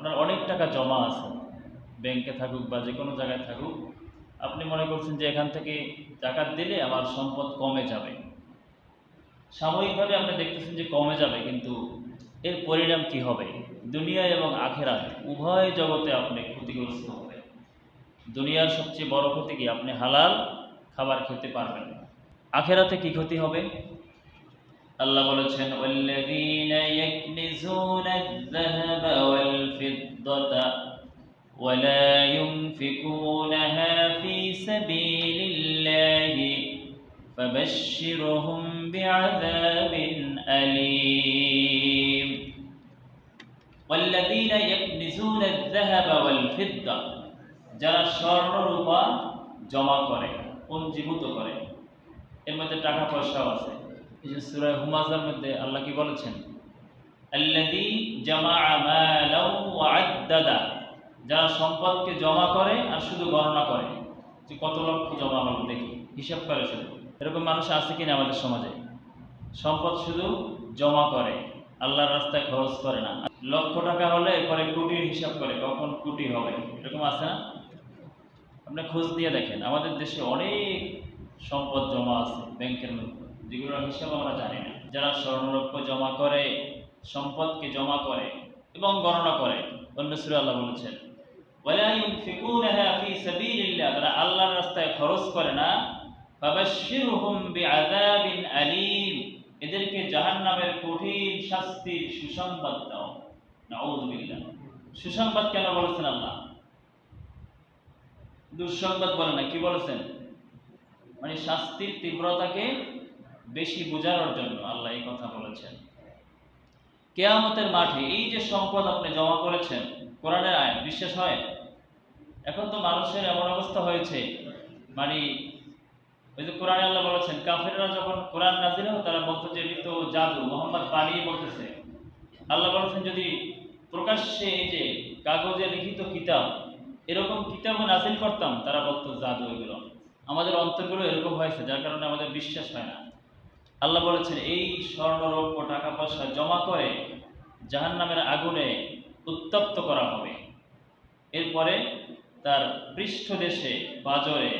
আপনার অনেক টাকা জমা আছে, ব্যাংকে থাকুক বা যে কোনো জায়গায় থাকুক, আপনি মনে করছেন যে এখান থেকে জাকাত দিলে আমার সম্পদ কমে যাবে। সাময়িকভাবে আপনি দেখতেছেন যে কমে যাবে, কিন্তু এর পরিণাম কি হবে? দুনিয়া এবং আখেরাত উভয় জগতে আপনি ক্ষতিগ্রস্ত হবে। দুনিয়ার সবচেয়ে বড় ক্ষতি কি? আপনি হালাল খাবার খেতে পারবেন না। আখেরাতে কি ক্ষতি হবে? আল্লাহ বলেছেন, ওয়াল্লাযীনা ইয়াকনিজুনা আয-যাহাবা ওয়াল ফিদ্দাতা ওয়ালা ইউনফিকুনাহা ফী সাবীলিল্লাহি ফাবাশশিরহুম বিআযাবিন আলীম। ওয়াল্লাযীনা ইয়াকনিজুনা আয-যাহাবা ওয়াল ফিদ্দা, যারা স্বর্ণ রূপা জমা করে, পঞ্জীভূত করে, এর মধ্যে টাকা পয়সাও আছে। এই যে সূরা হুমাযার মধ্যে আল্লাহ কি বলেছেন? আল্লাযী জামাআ মালাও ওয়া আদ্দাদা, যারা সম্পদকে জমা করে আর শুধু গণনা করে যে কত লক্ষ জমা হলো, দেখি হিসাব করে শুধু। এরকম মানুষ আছে কিনা আমাদের সমাজে? সম্পদ শুধু জমা করে, আল্লাহর রাস্তায় খরচ করে না। লক্ষ টাকা হলে এরপরে কোটির হিসাব করে, কখন কোটি হবে, এরকম আছে না? আপনি খোঁজ দিয়ে দেখেন, আমাদের দেশে অনেক সম্পদ জমা আছে ব্যাংকের মধ্যে, যেগুলোর হিসাব আমরা জানি না। যারা স্বর্ণরৌপ্য জমা করে, সম্পদকে জমা করে এবং গণনা করে, অন্য সূরায় আল্লাহ বলেছেন, ওয়ালা ইউনফিকুনাহা ফী সাবিলিল্লাহ, তারা আল্লাহর রাস্তায় খরচ করে না, ফাবাশশিরহুম বিআযাবিন আলীম, এদেরকে জাহান্নামের কঠিন শাস্তির সুসংবাদ দাও। নাউযু বিল্লাহ। সুসংবাদ কেন বলেছেন আল্লাহ? দুঃসংবাদ বলে না, কি বলেছেন? মানে শাস্তির তীব্রতাকে বেশি বোঝানোর জন্য আল্লাহ এই কথা বলেছেন। কিয়ামতের মাঠে এই যে সম্পদ আপনি জমা করেছেন, কোরআনের আয়াত, বিশ্বাস হয়? এখন তো মানুষের এমন অবস্থা হয়েছে, মানে ওই যে কোরআনে আল্লাহ বলেছেন, কাফেররা যখন কোরআন নাযিল হয় তারা বলতো যে এটি তো জাদু, মোহাম্মদ বানিয়ে বলতেছে। আল্লাহ বলেছেন, যদি প্রকাশ্যে এই যে কাগজে লিখিত কিতাব, এরকম কিতাব নাযিল করতাম, তারা বলতো জাদু এগুলো। আমাদের অন্তরগুলো এরকম হয়েছে, যার কারণে আমাদের বিশ্বাস হয় না। আল্লাহ বলেছেন, এই স্বর্ণ রৌপ্য টাকা পয়সা জমা করে জাহান্নামের আগুনে উত্তপ্ত করা হবে। এরপরে তার পৃষ্ঠদেশে বাজরে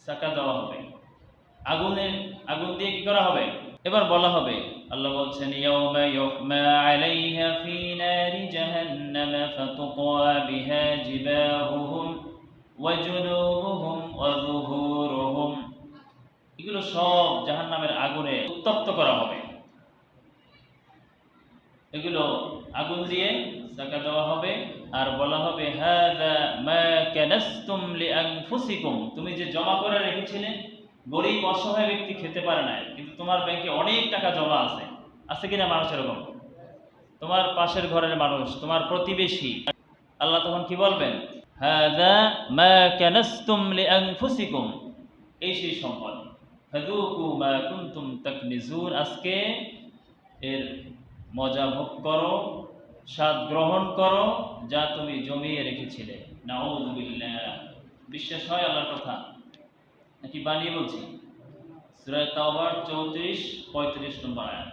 চাকা দেওয়া হবে, আগুন দিয়ে কি করা হবে? এবার বলা হবে, আল্লাহ বলছেন, ইয়াউমা ইউহমা আলাইহা ফী নারি জাহান্নাম ফাতুকওয়া বিহা জিবাহুহুম ওয়া জুনুবুহুম ওয়া যুহুরুহুম, এগুলো সব জাহান্নামের আগুনে উত্তপ্ত করা হবে। এগুলো আগুন দিয়ে চাকা দেওয়া হবে, আর বলা হবে, হাযা মা কানাসতুম লিআনফুসিকুম, তুমি যে জমা করে রেখেছিলে, গরিব অসহায় ব্যক্তি খেতে পারে না, কিন্তু তোমার ব্যাংকে অনেক টাকা জমা আছে। আছে কিনা মানুষ এরকম? তোমার পাশের ঘরের মানুষ, তোমার প্রতিবেশী। আল্লাহ তখন কি বলবেন? হাযা মা কানাসতুম লিআনফুসিকুম, এই সেই সম্পদ। ফাযুকু মা কুনতুম তাকনিজুন, আজকে এর মজা ভোগ করো, স্বাদ গ্রহণ করো, যা তুমি জমিয়ে রেখেছিলে। নাউযু বিল্লাহ। বিশ্বাস হয় আল্লাহর কথা নাকি বানিয়ে বলছি? সূরা তাওবার 34-35 নম্বর আয়াত।